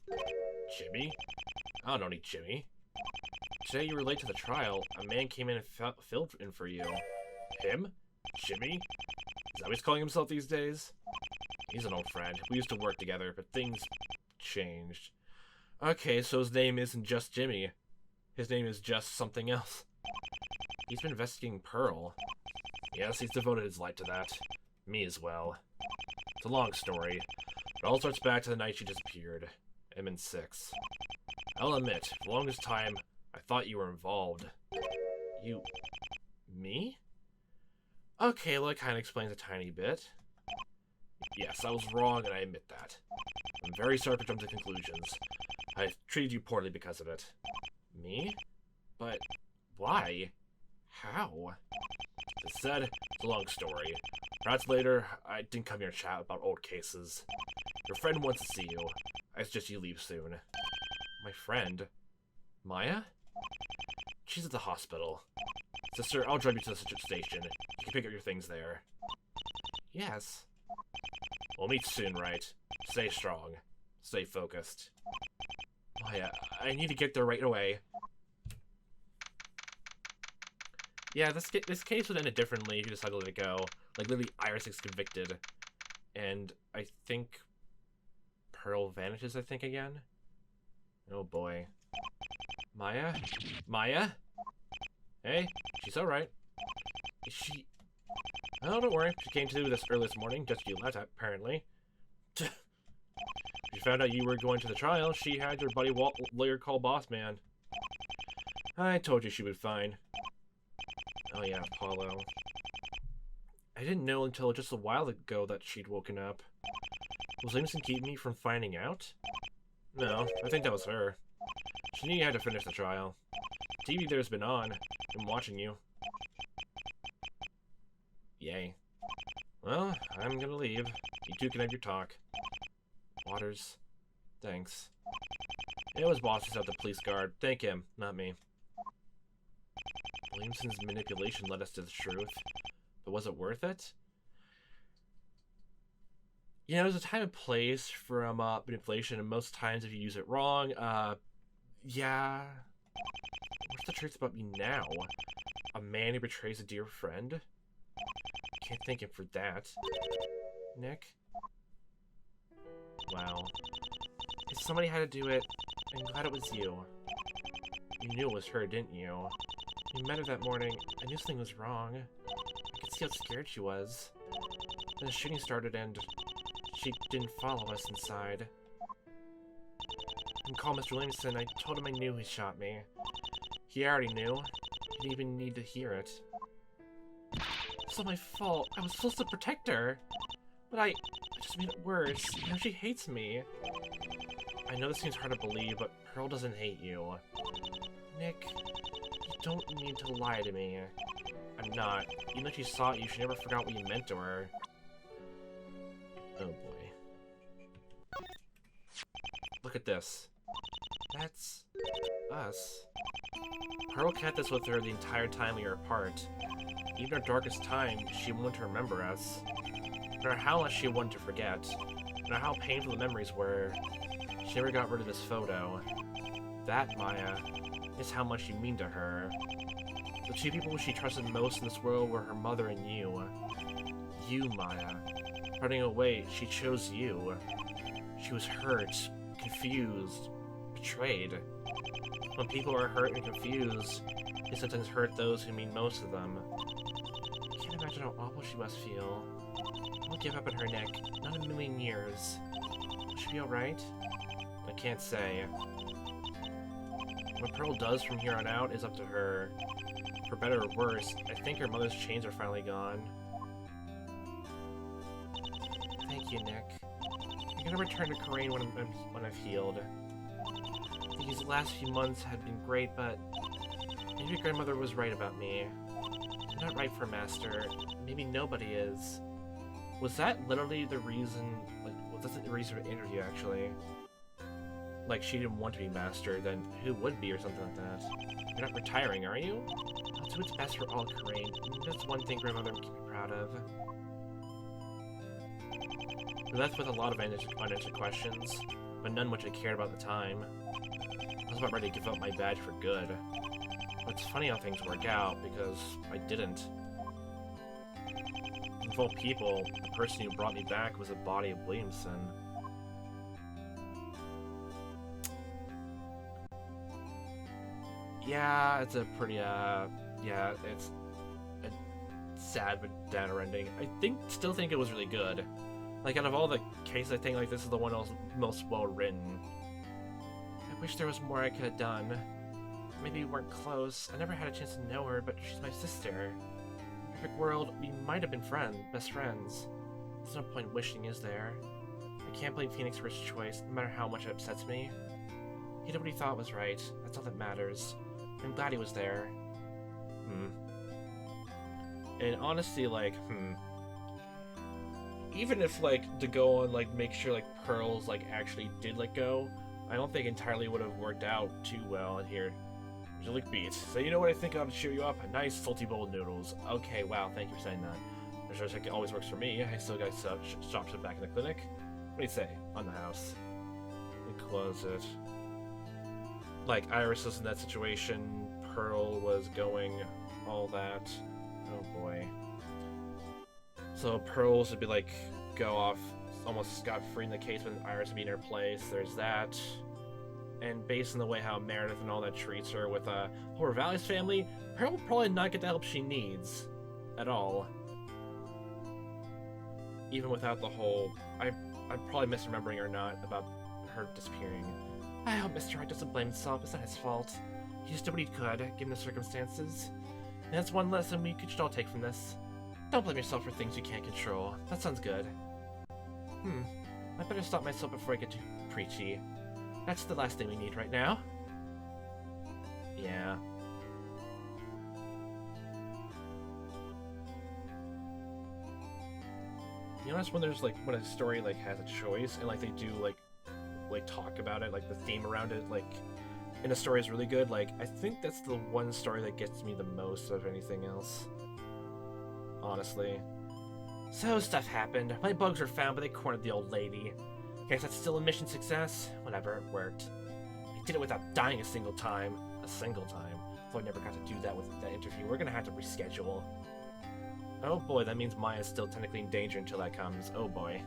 Jimmy? I don't know any Jimmy. Today you were late to the trial. A man came in and filled in for you. Him? Jimmy? Is that what he's calling himself these days? He's an old friend. We used to work together, but things changed. Okay, so his name isn't just Jimmy. His name is just something else. He's been investigating Pearl. Yes, he's devoted his life to that. Me as well. It's a long story. It all starts back to the night she disappeared. MN6. I'll admit, for the longest time, I thought you were involved. You... me? Okay, well, it kind of explains a tiny bit. Yes, I was wrong, and I admit that. I'm very sorry for jumping to conclusions. I've treated you poorly because of it. Me? But why? How? As said, it's a long story. Perhaps later, I didn't come here to chat about old cases. Your friend wants to see you. I suggest you leave soon. My friend? Maya? She's at the hospital. Sister, I'll drive you to the station. You can pick up your things there. Yes. We'll meet soon, right? Stay strong. Stay focused. Maya, I need to get there right away. Yeah, this case would end differently if you decided to let it go. Like, literally, Iris is convicted. And I think Pearl vanishes, again? Oh, boy. Maya? Maya? Hey, she's alright. Is she Oh, don't worry. She came to this early this morning, just you left, apparently. She found out you were going to the trial. She had your buddy lawyer call boss man. I told you she would fine. Oh yeah, Apollo. I didn't know until just a while ago that she'd woken up. Was Williamson keeping me from finding out? No, I think that was her. She knew you had to finish the trial. TV there's been on. I'm watching you. Yay. Well, I'm gonna leave. You two can have your talk. Waters. Thanks. It was bosses at the police guard. Thank him, not me. Williamson's manipulation led us to the truth. But was it worth it? You know, there's a time and place for manipulation, and most times if you use it wrong, yeah. What's the truth about me now? A man who betrays a dear friend? Can't thank him for that. Nick? Wow. If somebody had to do it, I'm glad it was you. You knew it was her, didn't you? You met her that morning. I knew something was wrong. I could see how scared she was. Then the shooting started and she didn't follow us inside. I called Mr. Williamson. I told him I knew he shot me. He already knew. He didn't even need to hear it. It's not my fault. I was supposed to protect her. But I just made it worse. Now she hates me. I know this seems hard to believe, but Pearl doesn't hate you. Nick, you don't need to lie to me. I'm not. Even though she saw you, she never forgot what you meant to her. Oh boy. Look at this. That's us. Pearl kept this with her the entire time we were apart. Even our darkest time, she wanted to remember us. No matter how much she wanted to forget, no matter how painful the memories were, she never got rid of this photo. That, Maya, is how much you mean to her. The two people she trusted most in this world were her mother and you. You, Maya. Running away, she chose you. She was hurt, confused, betrayed. When people are hurt and confused, they sometimes hurt those who mean most to them. I can't imagine how awful she must feel. I won't give up on her, Nick. Not in a million years. Will she be alright? I can't say. What Pearl does from here on out is up to her. For better or worse, I think her mother's chains are finally gone. Thank you, Nick. I'm gonna return to Corain when I've healed. These last few months had been great, but maybe grandmother was right about me. I'm not right for Master. Maybe nobody is. Was that literally the reason? Like, was that the reason for the interview? Actually, like she didn't want to be Master, then who would be, or something like that? You're not retiring, are you? I'll do what's best for all Corain. That's one thing grandmother would keep me proud of. We left with a lot of unanswered questions, but none which I cared about at the time. I was about ready to give up my badge for good. But it's funny how things work out, because I didn't. Of all people, the person who brought me back was the body of Williamson. Yeah, it's a pretty, yeah, it's a sad but downer ending. I still think it was really good. Like, out of all the cases, I think, like, this is the one that was most well-written. I wish there was more I could have done. Maybe we weren't close. I never had a chance to know her, but she's my sister. In a perfect world, we might have been best friends. There's no point wishing, is there? I can't blame Phoenix for his choice, no matter how much it upsets me. He did what he thought was right. That's all that matters. I'm glad he was there. And honestly, like, even if, like, to go and, like, make sure, like, Pearls, like, actually did let go, I don't think entirely would have worked out too well in here. Angelic Beats. So you know what I think ought to cheer you up? A nice salty bowl of noodles. Okay, wow, thank you for saying that. I'm sure it always works for me. I still got shops back in the clinic. What do you say? On the house. We close it. Like, Iris was in that situation, Pearl was going, all that. Oh boy. So Pearls would be like, go off almost scot-free in the case, but Iris would be in her place. There's that. And based on the way how Meredith and all that treats her with Horror Valley's family, Pearl will probably not get the help she needs. At all. even without the whole... I'm probably misremembering or not about her disappearing. I hope Mr. Wright doesn't blame himself. It's not his fault. He just did what he could, given the circumstances. And that's one lesson we should all take from this. Don't blame yourself for things you can't control. That sounds good. I better stop myself before I get too preachy. That's the last thing we need right now. Yeah. You notice when there's like when a story like has a choice and like they do like talk about it, like the theme around it, like and the story is really good, like I think that's the one story that gets me the most of anything else. Honestly. So stuff happened. My bugs were found, but they cornered the old lady. Guess that's still a mission success? Whatever, it worked. I did it without dying a single time. Though I never got to do that with that interview. We're gonna have to reschedule. Oh boy, that means Maya's still technically in danger until that comes. Oh boy.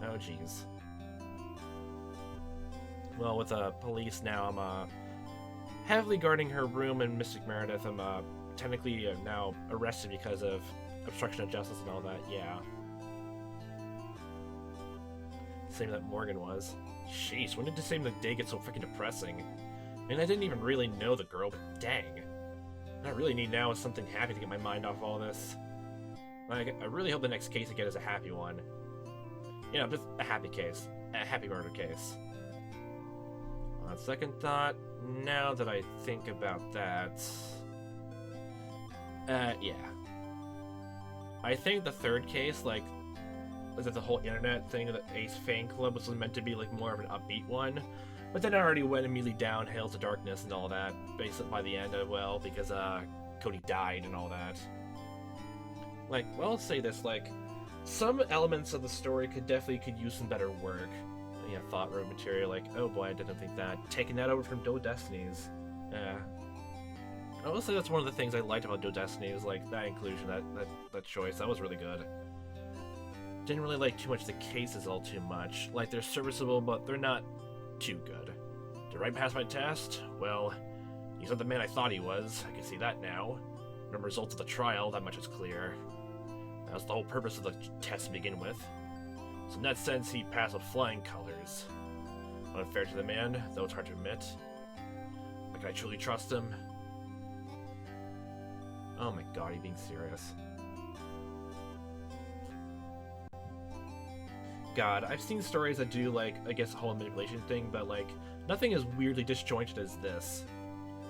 Oh jeez. Well, with police now, I'm heavily guarding her room in Mystic Meredith. I'm technically now arrested because of obstruction of justice and all that. Yeah. Same that Morgan was. Jeez, when did the same day get so freaking depressing? I mean, I didn't even really know the girl, but dang. What I really need now is something happy to get my mind off all this. Like, I really hope the next case I get is a happy one. You know, just a happy case. A happy murder case. On second thought, now that I think about that... yeah. I think the third case, like, was that the whole internet thing, that Ace Fan Club was meant to be, like, more of an upbeat one. But then it already went immediately downhill to darkness and all that, basically by the end well, because, Cody died and all that. Like, well, let's say this, like, some elements of the story could use some better work. You know, thought road material, like, oh boy, I didn't think that. Taking that over from Do Destinies. Yeah. I will say that's one of the things I liked about Do Destinies, like, that inclusion, that choice, that was really good. Didn't really like too much the cases all too much. Like, they're serviceable, but they're not too good. Did Wright pass my test? Well, he's not the man I thought he was. I can see that now. From the results of the trial, that much is clear. That was the whole purpose of the test to begin with. So in that sense, he passed with flying colors. Unfair to the man, though it's hard to admit. But can I truly trust him? Oh my god, he's being serious. God, I've seen stories that do, like, I guess the whole manipulation thing, but, like, nothing as weirdly disjointed as this.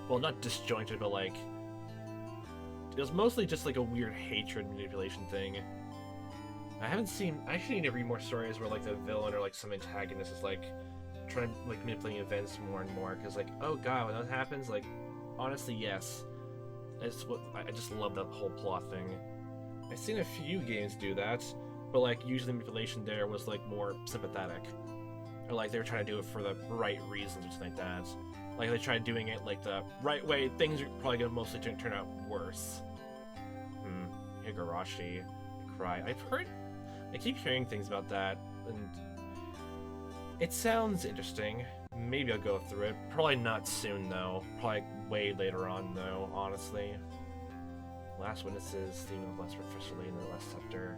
Well, not disjointed, but, like, it was mostly just, like, a weird hatred manipulation thing. I actually need to read more stories where, like, the villain or, like, some antagonist is, like, trying to, like, manipulate events more and more, because, like, oh god, when that happens, like, honestly, yes. I just love that whole plot thing. I've seen a few games do that, but, like, usually manipulation there was, like, more sympathetic. Or, like, they were trying to do it for the right reasons or something like that. Like, they tried doing it, like, the right way, things are probably gonna mostly turn out worse. Higurashi. Cry. I keep hearing things about that, and it sounds interesting. Maybe I'll go through it. Probably not soon, though. Probably way later on, though, honestly. Last Witnesses, theme of Last Professor Lee in the Last Scepter.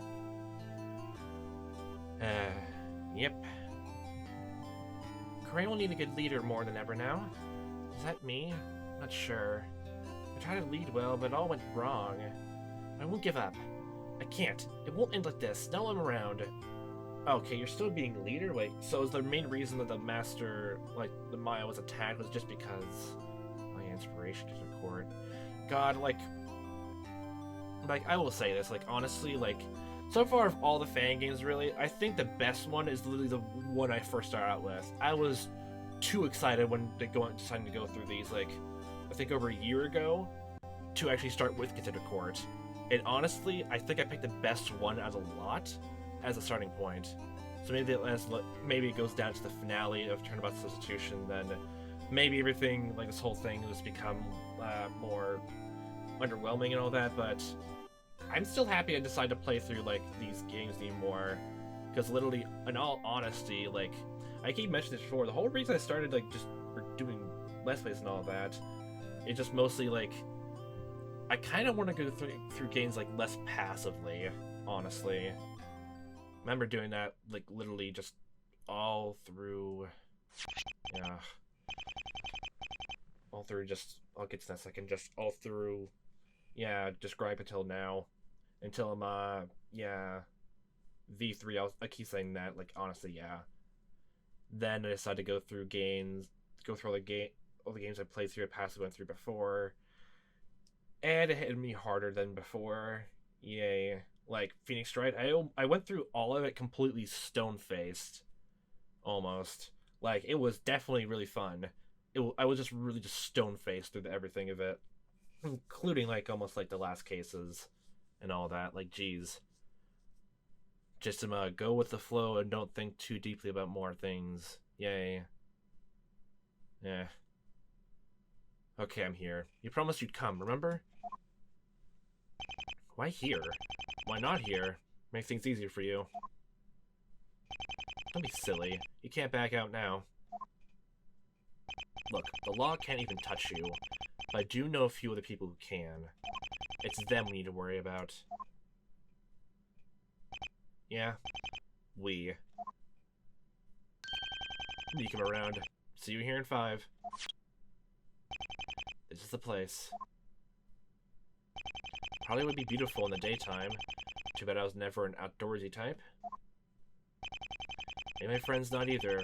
Yep. Crane will need a good leader more than ever now. Is that me? Not sure. I tried to lead well, but it all went wrong. I won't give up. I can't. It won't end like this. Now I'm around. Okay, you're still being leader? Wait, so is the main reason that the master, like, the Maya was attacked was just because my inspiration to the court? God, like, I will say this, like, honestly, like, so far of all the fan games, really, I think the best one is literally the one I first started out with. I was too excited when they decided to go through these, like, I think over a year ago, to actually start with Consider Court. And honestly, I think I picked the best one out of a lot as a starting point. So maybe it goes down to the finale of Turnabout Substitution, then maybe everything, like this whole thing, has become more underwhelming and all that, but I'm still happy I decided to play through, like, these games anymore. Because literally, in all honesty, like, I keep mentioning this before, the whole reason I started, like, just doing Let's Plays and all that, it's just mostly, like, I kind of want to go through games, like, less passively, honestly. Remember doing that, like, literally just all through, yeah, all through just, I'll get to that in a second, just all through, yeah, just gripe until now, until I'm, yeah, V3, I keep saying that, like, honestly, yeah. Then I decided to go through all the games I played through, I passively went through before, and it hit me harder than before, yay. Like, Phoenix Wright, I went through all of it completely stone-faced, almost. Like, it was definitely really fun. I was just really just stone-faced through everything of it, including, like, almost, like, the last cases and all that. Like, geez. Just go with the flow and don't think too deeply about more things. Yay. Yeah. Okay, I'm here. You promised you'd come, remember? Why here? Why not here? Make things easier for you. Don't be silly. You can't back out now. Look, the law can't even touch you, but I do know a few other people who can. It's them we need to worry about. Yeah, we. You come around. See you here in 5. This is the place. Probably would be beautiful in the daytime. Too bad I was never an outdoorsy type. Maybe my friend's not either.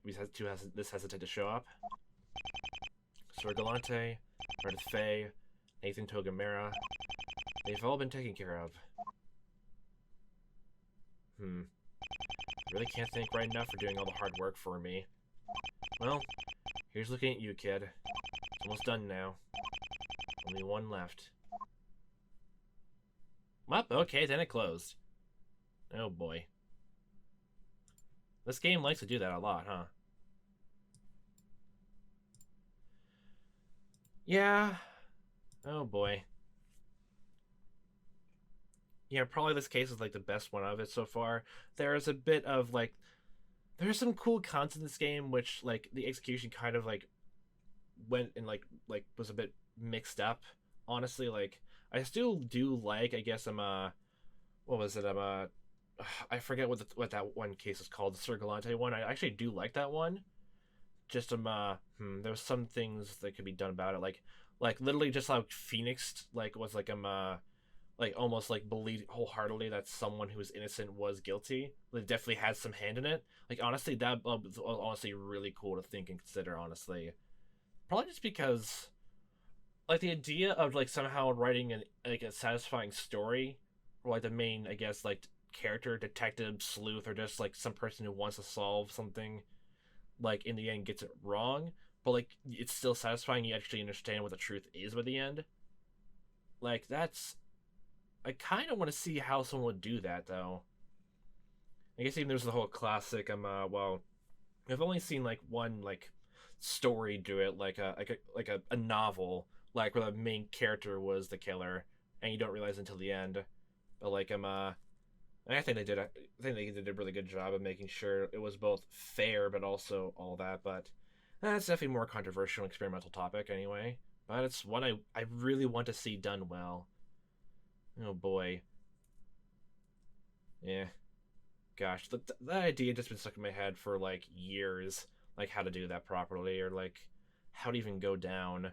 This hesitate to show up. Sir Galante, Meredith Faye, Nathan Togamera. They've all been taken care of. Really can't thank Wright enough for doing all the hard work for me. Well, here's looking at you, kid. It's almost done now. Only one left. Well, okay, then it closed. Oh boy. This game likes to do that a lot, huh? Yeah. Oh boy. Yeah, probably this case is like the best one of it so far. There's a bit of like, there's some cool concepts in this game, which like the execution kind of like went and like was a bit mixed up. Honestly, like I still do like. I guess what was it? I forget what that one case is called, the Sir Galante one. I actually do like that one. Just there was some things that could be done about it, like literally just like Phoenix like was like almost like believed wholeheartedly that someone who was innocent was guilty. It definitely had some hand in it. Like honestly, that was honestly really cool to think and consider. Honestly, probably just because like the idea of like somehow writing like a satisfying story, or like the main I guess like character, detective, sleuth, or just like some person who wants to solve something, like in the end gets it wrong, but like it's still satisfying. You actually understand what the truth is by the end. Like that's I kind of want to see how someone would do that, though. I guess even there's the whole classic. Well, I've only seen like one like story do it, like a novel, like where the main character was the killer, and you don't realize until the end. But like I think they did a really good job of making sure it was both fair, but also all that. But that's definitely a more controversial, experimental topic, anyway. But it's one I really want to see done well. Oh boy. Yeah. Gosh, that idea just been stuck in my head for like years, like how to do that properly, or like how to even go down.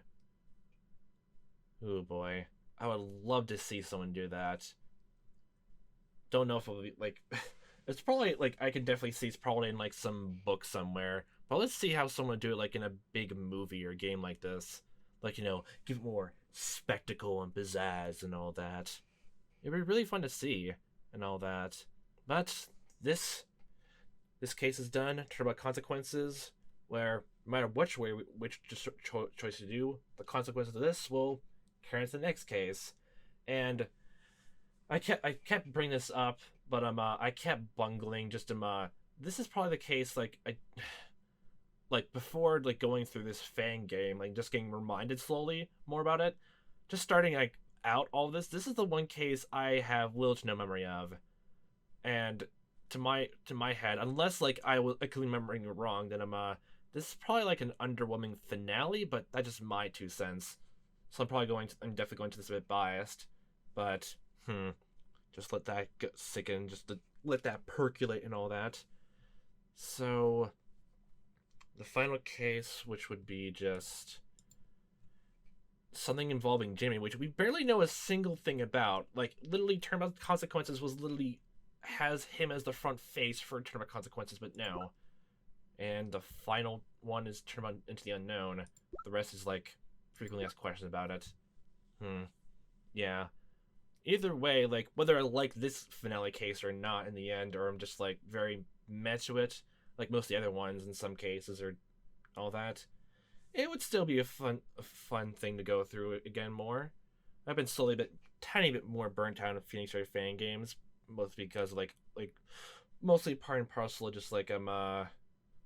Oh boy. I would love to see someone do that. Don't know if it'll be like it's probably like I can definitely see it's probably in like some book somewhere. But let's see how someone would do it like in a big movie or game like this. Like, give it more spectacle and pizzazz and all that. It'd be really fun to see and all that. But this case is done. Turnabout consequences, where no matter which choice you do, the consequences of this will carry into the next case. And I kept bringing this up, but I kept bungling. This is probably the case. Like before, like going through this fan game, like just getting reminded slowly more about it. Just starting like out all this. This is the one case I have little to no memory of, and to my head, unless like I could remembering it wrong, then this is probably like an underwhelming finale. But that's just my 2 cents. So I'm definitely going to this a bit biased, but Just let that sink in, just to let that percolate and all that. So, the final case, which would be just something involving Jimmy, which we barely know a single thing about. Like, literally, Turnabout Consequences was literally has him as the front face for Turnabout Consequences, but no. And the final one is Turnabout Into the Unknown. The rest is, like, frequently asked questions about it. Yeah. Either way, like, whether I like this finale case or not in the end, or I'm just, like, very meh to it, like most of the other ones in some cases, or all that, it would still be a fun thing to go through again more. I've been slowly tiny bit more burnt out of Phoenix Wright fan games, mostly because, like, mostly part and parcel of just, like, I'm, I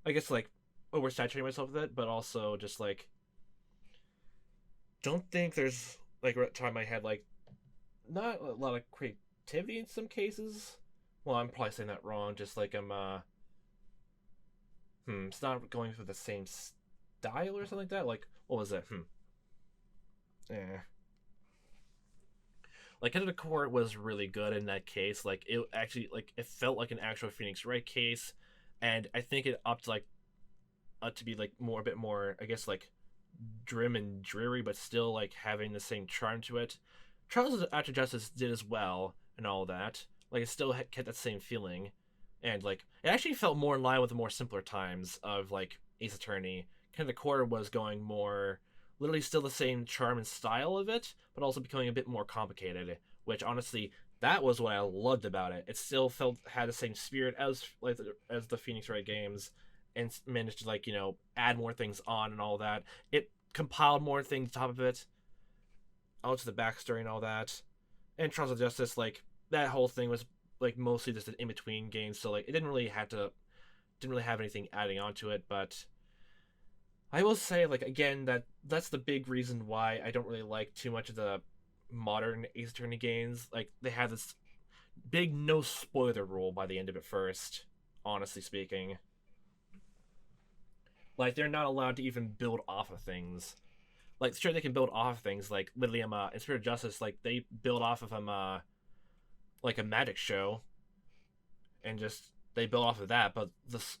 guess, like, oversaturating myself with it, but also just, like, don't think there's, like, right top of my head, like, not a lot of creativity in some cases. Well, I'm probably saying that wrong. Just like I'm, it's not going for the same style or something like that. Like, what was that? Like, Into the Court was really good in that case. Like, it actually, like, it felt like an actual Phoenix Wright case, and I think it upped, like, to be, like, a bit more, I guess, like, grim and dreary, but still, like, having the same charm to it. Trials After Justice did as well, and all that. Like, it still kept that same feeling. And, like, it actually felt more in line with the more simpler times of, like, Ace Attorney. Kind of the core was going more, literally still the same charm and style of it, but also becoming a bit more complicated. Which, honestly, that was what I loved about it. It still had the same spirit as, like, as the Phoenix Wright games, and managed to, like, add more things on and all that. It compiled more things on top of it, out to the backstory and all that. And Trials of Justice, like, that whole thing was, like, mostly just an in-between game, so, like, it didn't really have anything adding onto it. But I will say, like, again, that's the big reason why I don't really like too much of the modern Ace Attorney games. Like, they have this big no spoiler rule by the end of it first, honestly speaking. Like, they're not allowed to even build off of things. Like, sure, they can build off of things, like, literally, in Spirit of Justice, like, they build off of, like, a magic show, and just, they build off of that, but,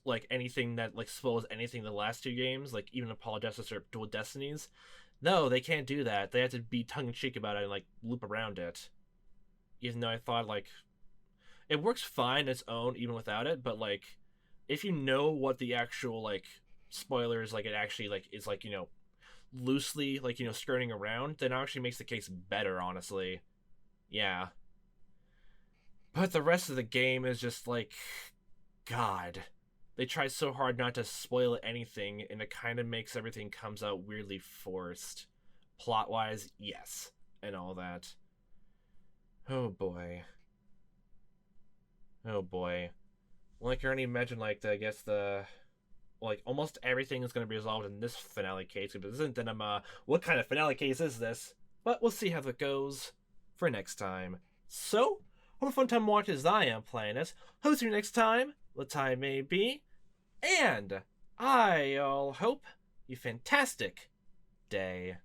like, anything that, like, spoils anything in the last two games, like, even Apollo Justice or Dual Destinies, no, they can't do that. They have to be tongue-in-cheek about it and, like, loop around it. Even though I thought, like, it works fine on its own, even without it, but, like, if you know what the actual, like, spoilers, like, it actually, like, is, like, loosely, like, skirting around, then it actually makes the case better, honestly. Yeah. But the rest of the game is just, like, God. They try so hard not to spoil anything, and it kind of makes everything comes out weirdly forced. Plot-wise, yes. And all that. Oh, boy. Oh, boy. Well, I can already imagine, like, like, almost everything is going to be resolved in this finale case. If it isn't, then what kind of finale case is this? But we'll see how that goes for next time. So, have a fun time watching as I am playing it. Hope to see you next time, what time may be. And I'll hope you fantastic day.